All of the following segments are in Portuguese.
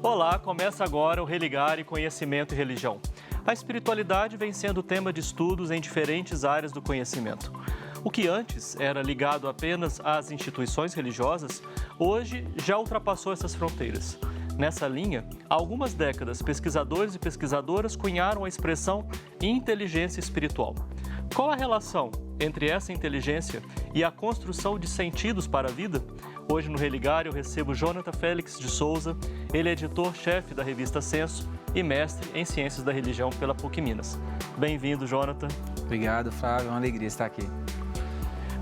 Olá, começa agora o Religar e Conhecimento e Religião. A espiritualidade vem sendo tema de estudos em diferentes áreas do conhecimento. O que antes era ligado apenas às instituições religiosas, hoje já ultrapassou essas fronteiras. Nessa linha, há algumas décadas, pesquisadores e pesquisadoras cunharam a expressão inteligência espiritual. Qual a relação entre essa inteligência e a construção de sentidos para a vida? Hoje no Religar eu recebo Jonathan Félix de Souza, ele é editor-chefe da revista Censo e mestre em Ciências da Religião pela PUC Minas. Bem-vindo, Jonathan. Obrigado, Flávio. É uma alegria estar aqui.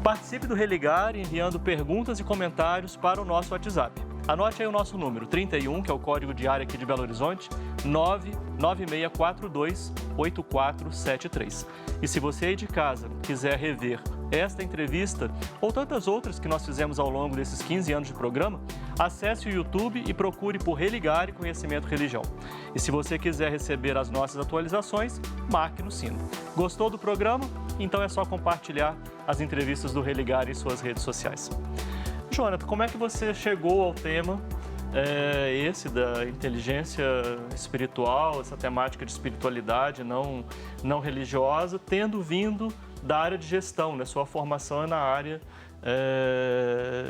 Participe do Religar enviando perguntas e comentários para o nosso WhatsApp. Anote aí o nosso número, 31, que é o código de área aqui de Belo Horizonte, 99642-8473. E se você aí de casa quiser rever esta entrevista ou tantas outras que nós fizemos ao longo desses 15 anos de programa, acesse o YouTube e procure por Religar e Conhecimento e Religião. E se você quiser receber as nossas atualizações, marque no sino. Gostou do programa? Então é só compartilhar as entrevistas do Religar em suas redes sociais. Jonathan, como é que você chegou ao tema esse da inteligência espiritual, essa temática de espiritualidade não religiosa, tendo vindo da área de gestão, né? Sua formação é na área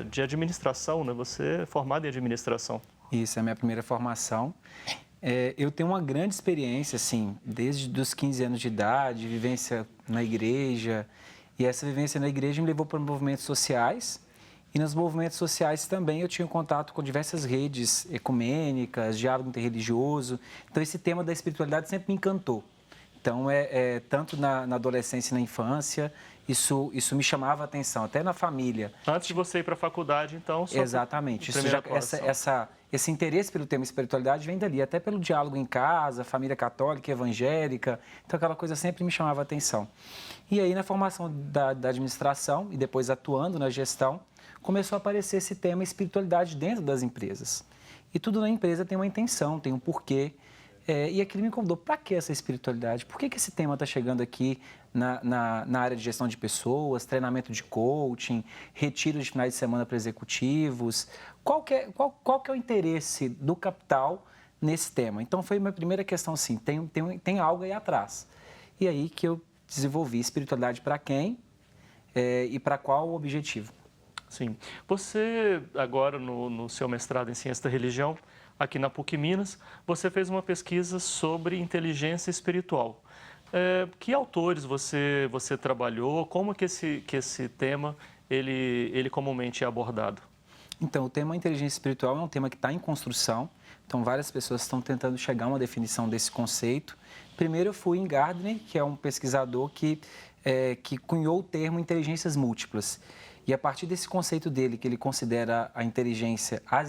de administração, né? Você é formado em administração. Isso, é a minha primeira formação. Eu tenho uma grande experiência, assim, desde os 15 anos de idade, vivência na igreja, e essa vivência na igreja me levou para movimentos sociais. E nos movimentos sociais também eu tinha contato com diversas redes ecumênicas, diálogo interreligioso. Então, esse tema da espiritualidade sempre me encantou. Então, tanto na adolescência e na infância, isso me chamava a atenção, até na família. Antes de você ir para a faculdade, então... Exatamente. Esse interesse pelo tema espiritualidade vem dali, até pelo diálogo em casa, família católica, evangélica. Então, aquela coisa sempre me chamava a atenção. E aí, na formação da administração e depois atuando na gestão, começou a aparecer esse tema espiritualidade dentro das empresas. E tudo na empresa tem uma intenção, tem um porquê. E aquilo me incomodou. Para que essa espiritualidade? Por que esse tema está chegando aqui na área de gestão de pessoas, treinamento de coaching, retiros de finais de semana para executivos? Qual que é o interesse do capital nesse tema? Então, foi a minha primeira questão, assim, tem algo aí atrás. E aí que eu desenvolvi espiritualidade para quem e para qual objetivo. Sim. Você, agora, no seu mestrado em Ciência da Religião, aqui na PUC Minas, você fez uma pesquisa sobre inteligência espiritual. Que autores você trabalhou? Como que esse tema ele comumente é abordado? Então, o tema inteligência espiritual é um tema que está em construção. Então, várias pessoas estão tentando chegar a uma definição desse conceito. Primeiro, eu fui em Gardner, que é um pesquisador que cunhou o termo inteligências múltiplas. E a partir desse conceito dele, que ele considera as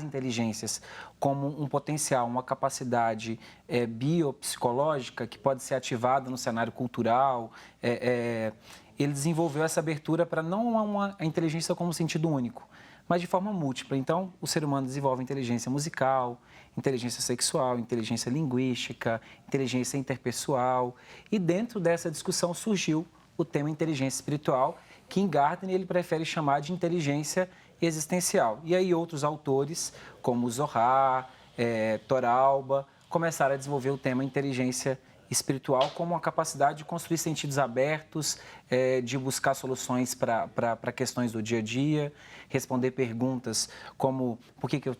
inteligências como um potencial, uma capacidade biopsicológica que pode ser ativada no cenário cultural, ele desenvolveu essa abertura para não a inteligência como sentido único, mas de forma múltipla. Então, o ser humano desenvolve inteligência musical, inteligência sexual, inteligência linguística, inteligência interpessoal. E dentro dessa discussão surgiu o tema inteligência espiritual, que em Gardner ele prefere chamar de inteligência existencial. E aí outros autores, como Zohar, Toralba, começaram a desenvolver o tema inteligência espiritual como uma capacidade de construir sentidos abertos, de buscar soluções para questões do dia a dia, responder perguntas como por que eu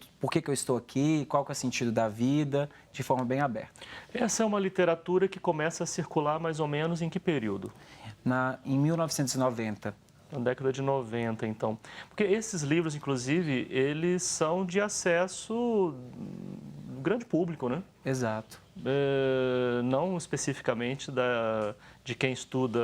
estou aqui, qual que é o sentido da vida, de forma bem aberta. Essa é uma literatura que começa a circular mais ou menos em que período? Em 1990. Na década de 90, então. Porque esses livros, inclusive, eles são de acesso do grande público, né? Exato. Não especificamente de quem estuda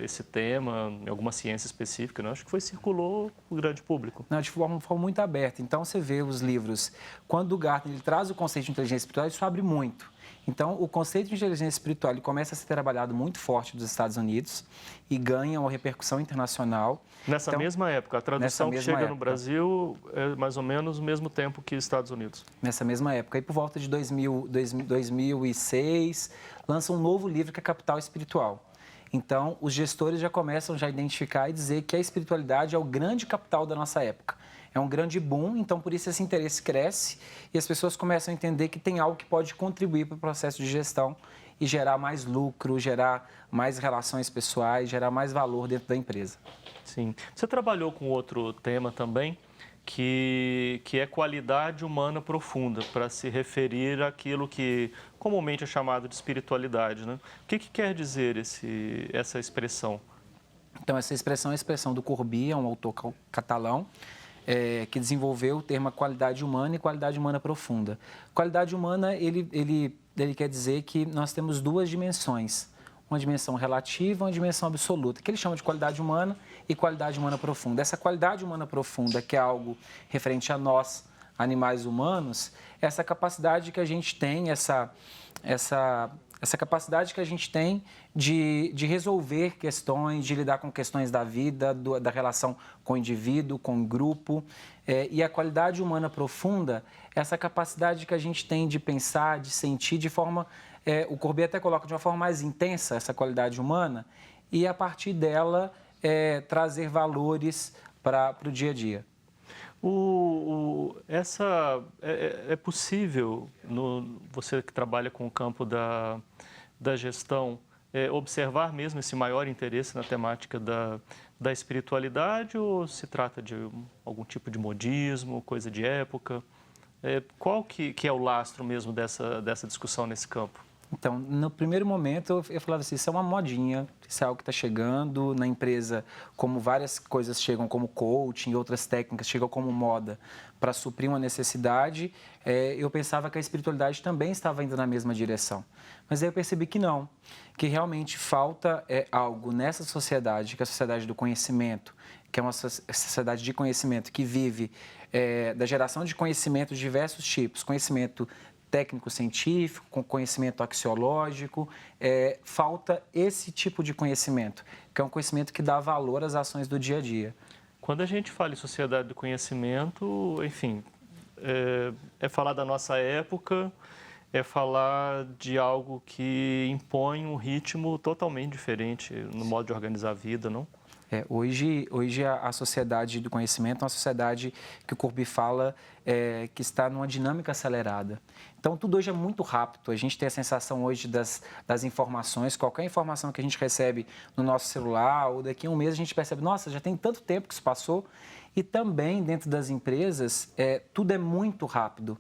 esse tema, em alguma ciência específica, não. Acho que circulou o grande público. Não, de forma muito aberta. Então, você vê os livros, quando o Gardner ele traz o conceito de inteligência espiritual, isso abre muito. Então, o conceito de inteligência espiritual ele começa a ser trabalhado muito forte dos Estados Unidos e ganha uma repercussão internacional. Nessa mesma época, a tradução que chega no Brasil é mais ou menos o mesmo tempo que Estados Unidos. Nessa mesma época. E por volta de 2006, lança um novo livro que é Capital Espiritual. Então, os gestores já começam a identificar e dizer que a espiritualidade é o grande capital da nossa época. é um grande boom, então por isso esse interesse cresce e as pessoas começam a entender que tem algo que pode contribuir para o processo de gestão e gerar mais lucro, gerar mais relações pessoais, gerar mais valor dentro da empresa. Sim. Você trabalhou com outro tema também, que é qualidade humana profunda, para se referir àquilo que comumente é chamado de espiritualidade, né? O que quer dizer essa expressão? Então, essa expressão é a expressão do Corbí, é um autor catalão, que desenvolveu o termo qualidade humana e qualidade humana profunda. Qualidade humana, ele quer dizer que nós temos duas dimensões, uma dimensão relativa e uma dimensão absoluta, que ele chama de qualidade humana e qualidade humana profunda. Essa qualidade humana profunda, que é algo referente a nós, animais humanos, essa capacidade que a gente tem, essa capacidade que a gente tem de resolver questões, de lidar com questões da vida, da relação com o indivíduo, com o grupo. E a qualidade humana profunda, essa capacidade que a gente tem de pensar, de sentir de forma... o Corbet até coloca de uma forma mais intensa essa qualidade humana e, a partir dela, trazer valores para o dia a dia. É possível, você que trabalha com o campo da gestão, observar mesmo esse maior interesse na temática da espiritualidade ou se trata de algum tipo de modismo, coisa de época? Qual que é o lastro mesmo dessa discussão nesse campo? Então, no primeiro momento, eu falava assim, isso é uma modinha, isso é algo que está chegando na empresa, como várias coisas chegam como coaching e outras técnicas chegam como moda para suprir uma necessidade, eu pensava que a espiritualidade também estava indo na mesma direção. Mas aí eu percebi que não, que realmente falta algo nessa sociedade, que é a sociedade do conhecimento, que é uma sociedade de conhecimento que vive da geração de conhecimento de diversos tipos, conhecimento técnico-científico, com conhecimento axiológico, falta esse tipo de conhecimento, que é um conhecimento que dá valor às ações do dia a dia. Quando a gente fala em sociedade do conhecimento, enfim, é falar da nossa época, é falar de algo que impõe um ritmo totalmente diferente no modo de organizar a vida, não? Hoje a sociedade do conhecimento é uma sociedade que o Corbet fala que está numa dinâmica acelerada. Então, tudo hoje é muito rápido. A gente tem a sensação hoje das informações, qualquer informação que a gente recebe no nosso celular, ou daqui a um mês a gente percebe, nossa, já tem tanto tempo que isso passou. E também, dentro das empresas, tudo é muito rápido.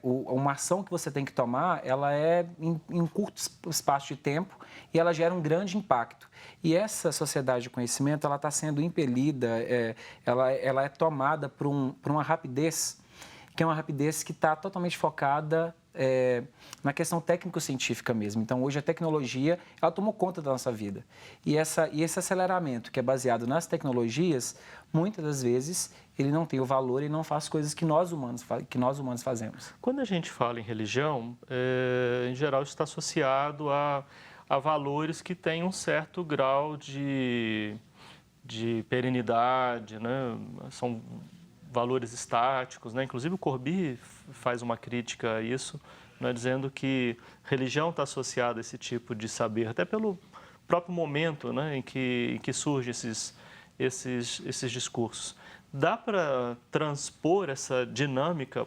Uma ação que você tem que tomar, ela é em curto espaço de tempo e ela gera um grande impacto. E essa sociedade de conhecimento, ela está sendo impelida, ela é tomada por uma rapidez, que é uma rapidez que está totalmente focada na questão técnico-científica mesmo. Então, hoje a tecnologia, ela tomou conta da nossa vida. E esse aceleramento, que é baseado nas tecnologias, muitas das vezes, ele não tem o valor e não faz coisas que nós humanos fazemos. Quando a gente fala em religião, em geral está associado a valores que têm um certo grau de perenidade, né? São valores estáticos, né? Inclusive o Corbet faz uma crítica a isso, né? Dizendo que religião está associada a esse tipo de saber, até pelo próprio momento, né? em que surgem esses discursos. Dá para transpor essa dinâmica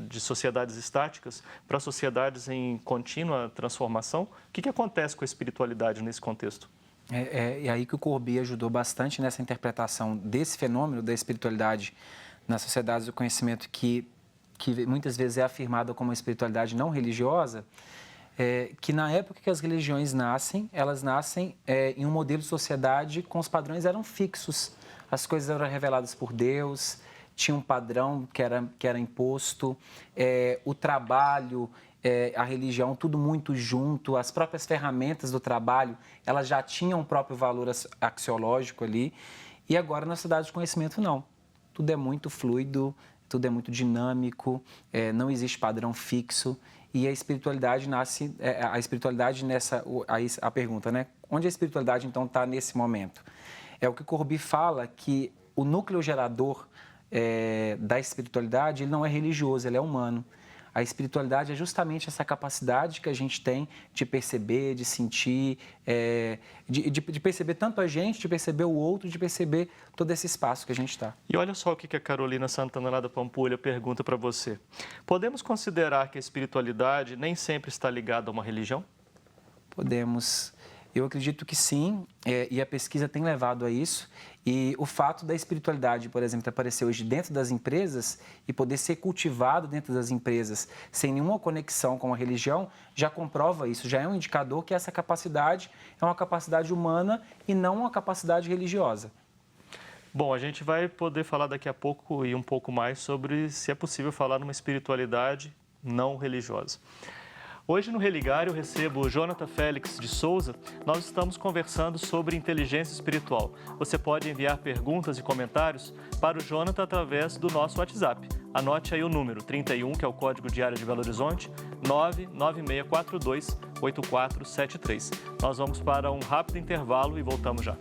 de sociedades estáticas para sociedades em contínua transformação? O que acontece com a espiritualidade nesse contexto? É aí que o Corbet ajudou bastante nessa interpretação desse fenômeno da espiritualidade nas sociedades do conhecimento que muitas vezes é afirmada como uma espiritualidade não religiosa, que na época que as religiões nascem, elas nascem em um modelo de sociedade com os padrões eram fixos, as coisas eram reveladas por Deus, tinha um padrão que era imposto, o trabalho, a religião, tudo muito junto, as próprias ferramentas do trabalho, elas já tinham um próprio valor axiológico ali. E agora, na sociedade de conhecimento, não. Tudo é muito fluido, tudo é muito dinâmico, não existe padrão fixo. E a espiritualidade nasce, a pergunta, né? Onde a espiritualidade, então, está nesse momento? É o que Corbet fala, que o núcleo gerador da espiritualidade, ele não é religioso, ele é humano. A espiritualidade é justamente essa capacidade que a gente tem de perceber, de sentir, de perceber tanto a gente, de perceber o outro, de perceber todo esse espaço que a gente está. E olha só o que a Carolina Santana lá da Pampulha pergunta para você. Podemos considerar que a espiritualidade nem sempre está ligada a uma religião? Podemos. Eu acredito que sim, e a pesquisa tem levado a isso. E o fato da espiritualidade, por exemplo, aparecer hoje dentro das empresas e poder ser cultivado dentro das empresas sem nenhuma conexão com a religião, já comprova isso, já é um indicador que essa capacidade é uma capacidade humana e não uma capacidade religiosa. Bom, a gente vai poder falar daqui a pouco e um pouco mais sobre se é possível falar numa espiritualidade não religiosa. Hoje no Religar eu recebo o Jonathan Félix de Souza. Nós estamos conversando sobre inteligência espiritual. Você pode enviar perguntas e comentários para o Jonathan através do nosso WhatsApp. Anote aí o número 31, que é o código de área de Belo Horizonte, 99642-8473. Nós vamos para um rápido intervalo e voltamos já.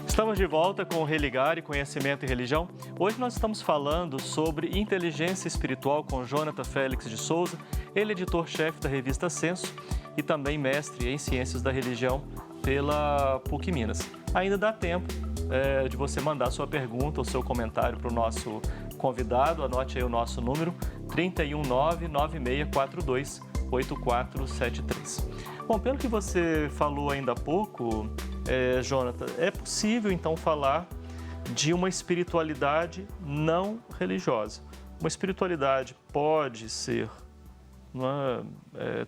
Estamos de volta com o Religar e Conhecimento e Religião. Hoje nós estamos falando sobre inteligência espiritual com Jonathan Félix de Souza, ele é editor-chefe da revista Censo e também mestre em Ciências da Religião pela PUC Minas. Ainda dá tempo de você mandar sua pergunta ou seu comentário para o nosso convidado. Anote aí o nosso número, 319-9642-8473. Bom, pelo que você falou ainda há pouco, Jonathan, é possível então falar de uma espiritualidade não religiosa. Uma espiritualidade pode ser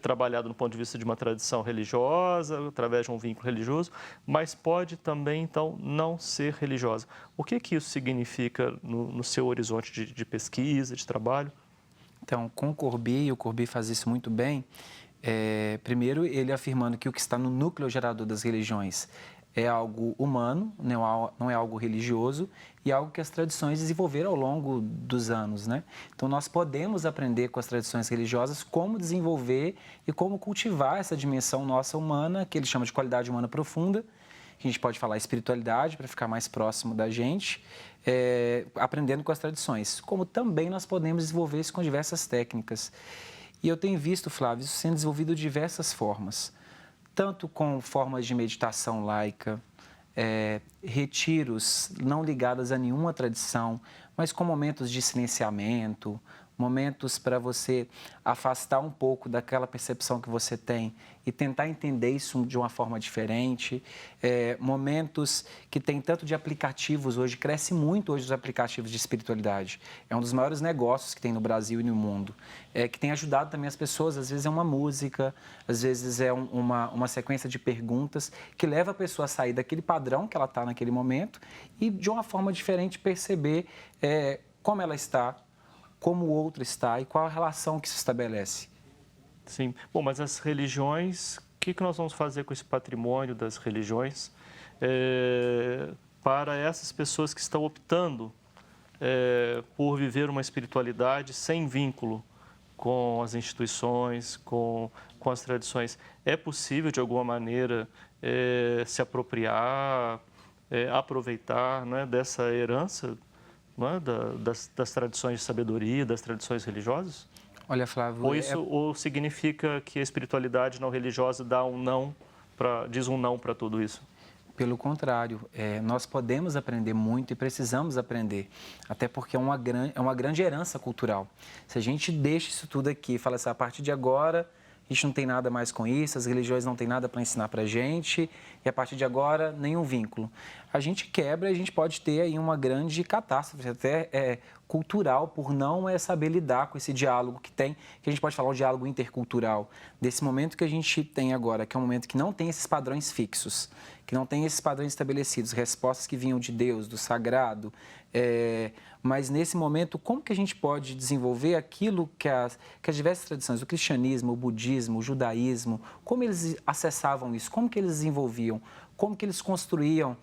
trabalhada no ponto de vista de uma tradição religiosa, através de um vínculo religioso, mas pode também então não ser religiosa. O que isso significa no seu horizonte de pesquisa, de trabalho? Então, com o Courbet faz isso muito bem. Primeiro, ele afirmando que o que está no núcleo gerador das religiões é algo humano, não é algo religioso, e algo que as tradições desenvolveram ao longo dos anos, né? Então, nós podemos aprender com as tradições religiosas como desenvolver e como cultivar essa dimensão nossa humana, que ele chama de qualidade humana profunda. A gente pode falar espiritualidade, para ficar mais próximo da gente, aprendendo com as tradições. Como também nós podemos desenvolver isso com diversas técnicas. E eu tenho visto, Flávio, isso sendo desenvolvido de diversas formas. Tanto com formas de meditação laica, retiros não ligados a nenhuma tradição, mas com momentos de silenciamento, momentos para você afastar um pouco daquela percepção que você tem e tentar entender isso de uma forma diferente. Momentos que tem tanto de aplicativos hoje, cresce muito hoje os aplicativos de espiritualidade. É um dos maiores negócios que tem no Brasil e no mundo, que tem ajudado também as pessoas. Às vezes é uma música, às vezes é uma sequência de perguntas que leva a pessoa a sair daquele padrão que ela está naquele momento e de uma forma diferente perceber como ela está, como o outro está e qual a relação que se estabelece. Sim. Bom, mas as religiões, o que nós vamos fazer com esse patrimônio das religiões para essas pessoas que estão optando por viver uma espiritualidade sem vínculo com as instituições, com as tradições? É possível, de alguma maneira, se apropriar, aproveitar, né, dessa herança, das tradições de sabedoria, das tradições religiosas? Olha, Flávio... Ou significa que a espiritualidade não religiosa diz um não para tudo isso? Pelo contrário, nós podemos aprender muito e precisamos aprender, até porque é uma grande herança cultural. Se a gente deixa isso tudo aqui e fala assim, a partir de agora... a gente não tem nada mais com isso, as religiões não têm nada para ensinar para a gente, e a partir de agora, nenhum vínculo. A gente quebra e a gente pode ter aí uma grande catástrofe, até cultural, por não saber lidar com esse diálogo que a gente pode falar, um diálogo intercultural, desse momento que a gente tem agora, que é um momento que não tem esses padrões fixos, que não tem esses padrões estabelecidos, respostas que vinham de Deus, do sagrado, mas nesse momento, como que a gente pode desenvolver aquilo que as diversas tradições, o cristianismo, o budismo, o judaísmo, como eles acessavam isso, como que eles desenvolviam, como que eles construíam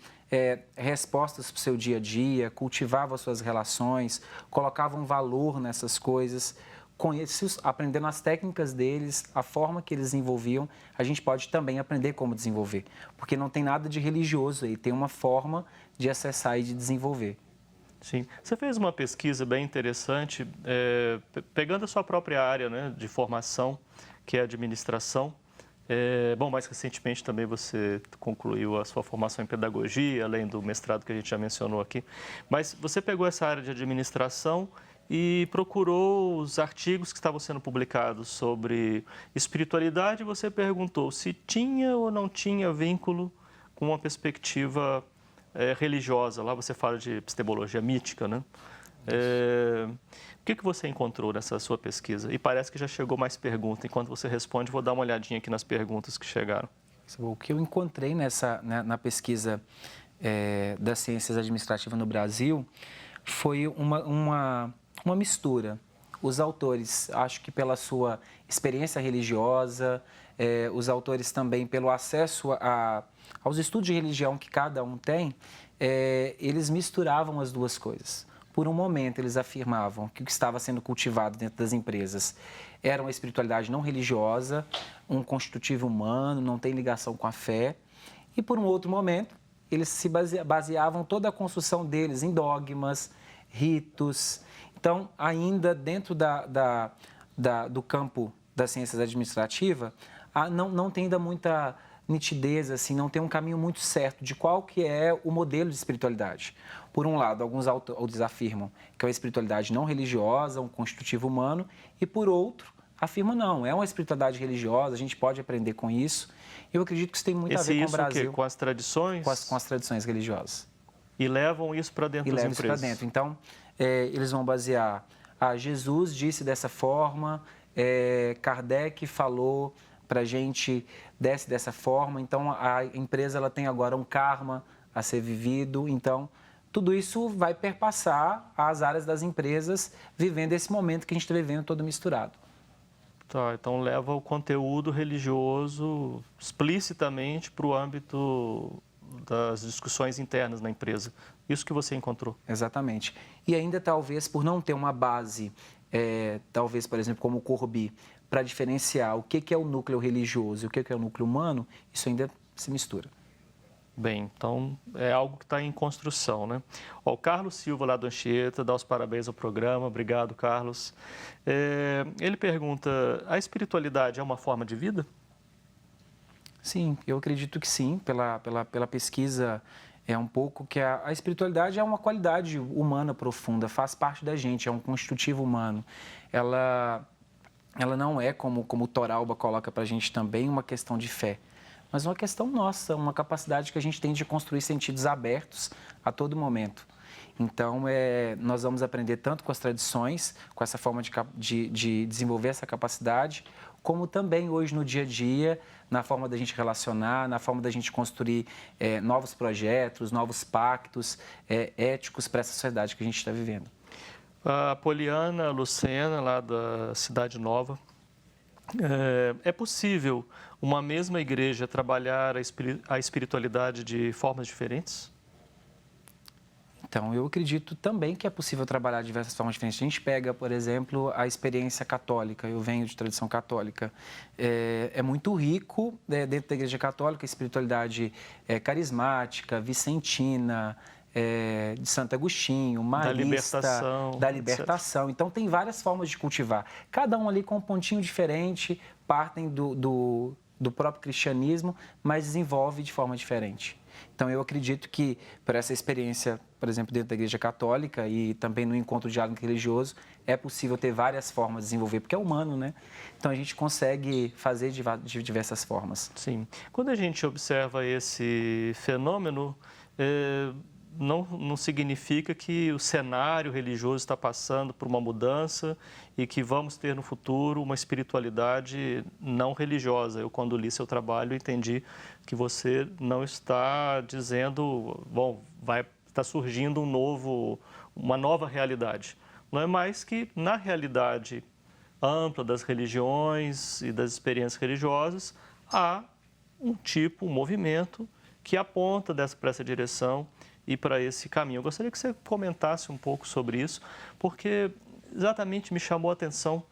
respostas para o seu dia a dia, cultivavam as suas relações, colocavam valor nessas coisas, aprendendo as técnicas deles, a forma que eles desenvolviam, a gente pode também aprender como desenvolver, porque não tem nada de religioso aí, tem uma forma de acessar e de desenvolver. Sim. Você fez uma pesquisa bem interessante, pegando a sua própria área, né, de formação, que é a administração. Bom, mais recentemente também você concluiu a sua formação em pedagogia, além do mestrado que a gente já mencionou aqui. Mas você pegou essa área de administração e procurou os artigos que estavam sendo publicados sobre espiritualidade e você perguntou se tinha ou não tinha vínculo com uma perspectiva religiosa. Lá você fala de epistemologia mítica, né? O que você encontrou nessa sua pesquisa? E parece que já chegou mais perguntas. Enquanto você responde, vou dar uma olhadinha aqui nas perguntas que chegaram. O que eu encontrei na pesquisa das ciências administrativas no Brasil foi uma mistura. Os autores, acho que pela sua experiência religiosa, os autores também pelo acesso aos estudos de religião que cada um tem, eles misturavam as duas coisas. Por um momento, eles afirmavam que o que estava sendo cultivado dentro das empresas era uma espiritualidade não religiosa, um constitutivo humano, não tem ligação com a fé. E, por um outro momento, eles se baseavam toda a construção deles em dogmas, ritos. Então, ainda dentro do campo das ciências administrativas, não tem ainda muita nitidez, assim, não tem um caminho muito certo de qual que é o modelo de espiritualidade. Por um lado, alguns autores afirmam que é uma espiritualidade não religiosa, um constitutivo humano, e por outro, afirmam não, é uma espiritualidade religiosa, a gente pode aprender com isso. Eu acredito que isso tem muito a ver com o Brasil. Com as tradições? Com as tradições religiosas. E levam isso para dentro das empresas? E levam isso para dentro. Então, eles vão basear, Jesus disse dessa forma, Kardec falou para a gente dessa forma, então a empresa ela tem agora um karma a ser vivido, então tudo isso vai perpassar as áreas das empresas vivendo esse momento que a gente está vivendo todo misturado. Tá, então leva o conteúdo religioso explicitamente para o âmbito das discussões internas na empresa. Isso que você encontrou? Exatamente. E ainda talvez por não ter uma base, talvez, por exemplo, como o Corbi, para diferenciar o que é o núcleo religioso e o que é o núcleo humano, isso ainda se mistura. Bem, então é algo que está em construção, né? O Carlos Silva, lá do Anchieta, dá os parabéns ao programa. Obrigado, Carlos. Ele pergunta, a espiritualidade é uma forma de vida? Sim, eu acredito que sim, pela pesquisa é um pouco que a espiritualidade é uma qualidade humana profunda, faz parte da gente, é um constitutivo humano. Ela não é, como o Toralba coloca para a gente também, uma questão de fé, mas uma questão nossa, uma capacidade que a gente tem de construir sentidos abertos a todo momento. Então, nós vamos aprender tanto com as tradições, com essa forma de desenvolver essa capacidade, como também hoje no dia a dia, na forma da gente relacionar, na forma da gente construir novos projetos, novos pactos éticos para essa sociedade que a gente está vivendo. A Poliana Lucena, lá da Cidade Nova, é possível uma mesma igreja trabalhar a espiritualidade de formas diferentes? Então, eu acredito também que é possível trabalhar de diversas formas diferentes. A gente pega, por exemplo, a experiência católica. Eu venho de tradição católica. É muito rico, dentro da Igreja Católica, a espiritualidade carismática, vicentina, de Santo Agostinho, marista, da libertação. Então, tem várias formas de cultivar. Cada um ali com um pontinho diferente, partem do próprio cristianismo, mas desenvolve de forma diferente. Então, eu acredito que, por essa experiência, por exemplo, dentro da Igreja Católica e também no encontro diálogo religioso, é possível ter várias formas de desenvolver, porque é humano, né? Então, a gente consegue fazer de diversas formas. Sim. Quando a gente observa esse fenômeno, não significa que o cenário religioso está passando por uma mudança e que vamos ter no futuro uma espiritualidade não religiosa. Eu, quando li seu trabalho, entendi que você não está dizendo, bom, está surgindo uma nova realidade. Não é mais que, na realidade ampla das religiões e das experiências religiosas, há um movimento que aponta para essa direção e para esse caminho. Eu gostaria que você comentasse um pouco sobre isso, porque exatamente me chamou a atenção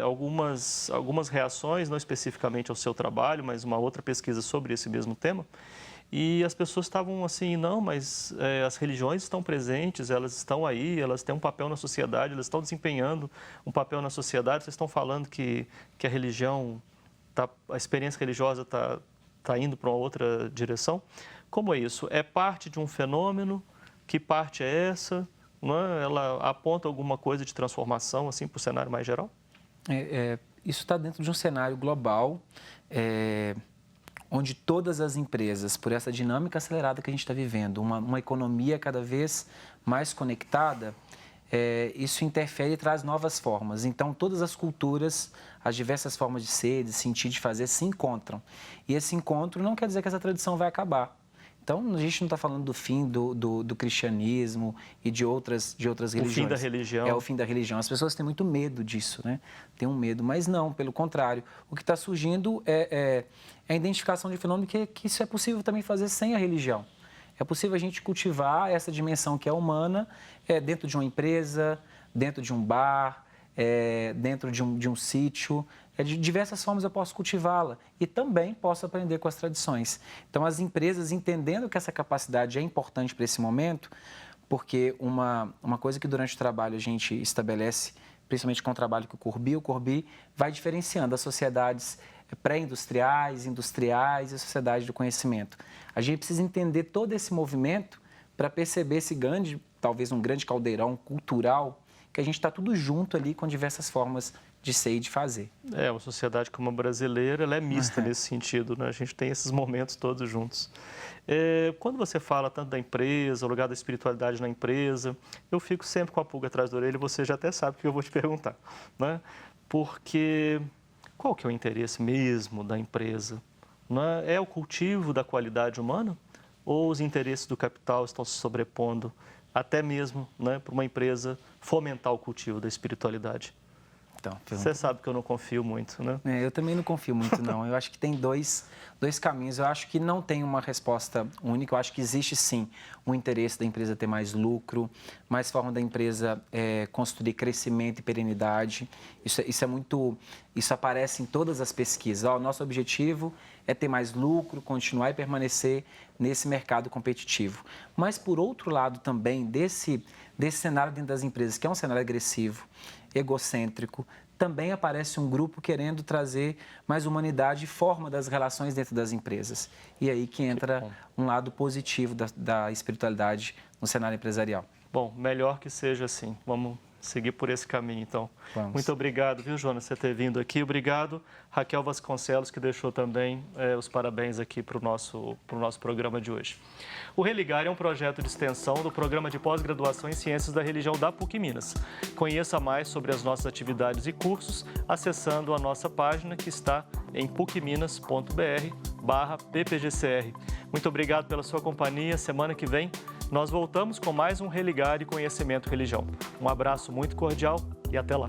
algumas reações, não especificamente ao seu trabalho, mas uma outra pesquisa sobre esse mesmo tema. E as pessoas estavam assim, não, mas as religiões estão presentes, elas estão aí, elas têm um papel na sociedade, elas estão desempenhando um papel na sociedade. Vocês estão falando que a religião, a experiência religiosa está indo para uma outra direção. Como é isso? É parte de um fenômeno? Que parte é essa? Não é? Ela aponta alguma coisa de transformação assim, para o cenário mais geral? Isso está dentro de um cenário global, onde todas as empresas, por essa dinâmica acelerada que a gente está vivendo, uma economia cada vez mais conectada, isso interfere e traz novas formas. Então, todas as culturas, as diversas formas de ser, de sentir, de fazer, se encontram. E esse encontro não quer dizer que essa tradição vai acabar. Então, a gente não está falando do fim do cristianismo e de outras religiões. O fim da religião. É o fim da religião. As pessoas têm muito medo disso, né? Tem um medo, mas não, pelo contrário. O que está surgindo é a identificação de fenômeno que isso é possível também fazer sem a religião. É possível a gente cultivar essa dimensão que é humana dentro de uma empresa, dentro de um bar, dentro de um sítio. De diversas formas eu posso cultivá-la e também posso aprender com as tradições. Então, as empresas entendendo que essa capacidade é importante para esse momento, porque uma coisa que durante o trabalho a gente estabelece, principalmente com o trabalho que o Corbi vai diferenciando as sociedades pré-industriais, industriais e a sociedade do conhecimento. A gente precisa entender todo esse movimento para perceber esse grande, talvez um grande caldeirão cultural, que a gente está tudo junto ali com diversas formas de ser e de fazer. Uma sociedade como a brasileira, ela é mista nesse sentido, né? A gente tem esses momentos todos juntos. Quando você fala tanto da empresa, o lugar da espiritualidade na empresa, eu fico sempre com a pulga atrás da orelha, você já até sabe o que eu vou te perguntar, né? Porque qual que é o interesse mesmo da empresa? Não é o cultivo da qualidade humana? Ou os interesses do capital estão se sobrepondo até mesmo, né, para uma empresa fomentar o cultivo da espiritualidade? Então, você sabe que eu não confio muito, né? Eu também não confio muito, não. Eu acho que tem dois caminhos. Eu acho que não tem uma resposta única. Eu acho que existe, sim, o interesse da empresa ter mais lucro, mais forma da empresa construir crescimento e perenidade. Isso aparece em todas as pesquisas. O nosso objetivo é ter mais lucro, continuar e permanecer nesse mercado competitivo. Mas, por outro lado, também, desse cenário dentro das empresas, que é um cenário agressivo, egocêntrico, também aparece um grupo querendo trazer mais humanidade e forma das relações dentro das empresas. E aí que entra um lado positivo da espiritualidade no cenário empresarial. Bom, melhor que seja assim. Vamos seguir por esse caminho, então. Vamos. Muito obrigado, viu, Jonas, por você ter vindo aqui. Obrigado, Raquel Vasconcelos, que deixou também os parabéns aqui para o nosso programa de hoje. O Religar é um projeto de extensão do Programa de Pós-Graduação em Ciências da Religião da PUC Minas. Conheça mais sobre as nossas atividades e cursos acessando a nossa página, que está em pucminas.br/ppgcr. Muito obrigado pela sua companhia. Semana que vem nós voltamos com mais um Religar e Conhecimento Religião. Um abraço muito cordial e até lá.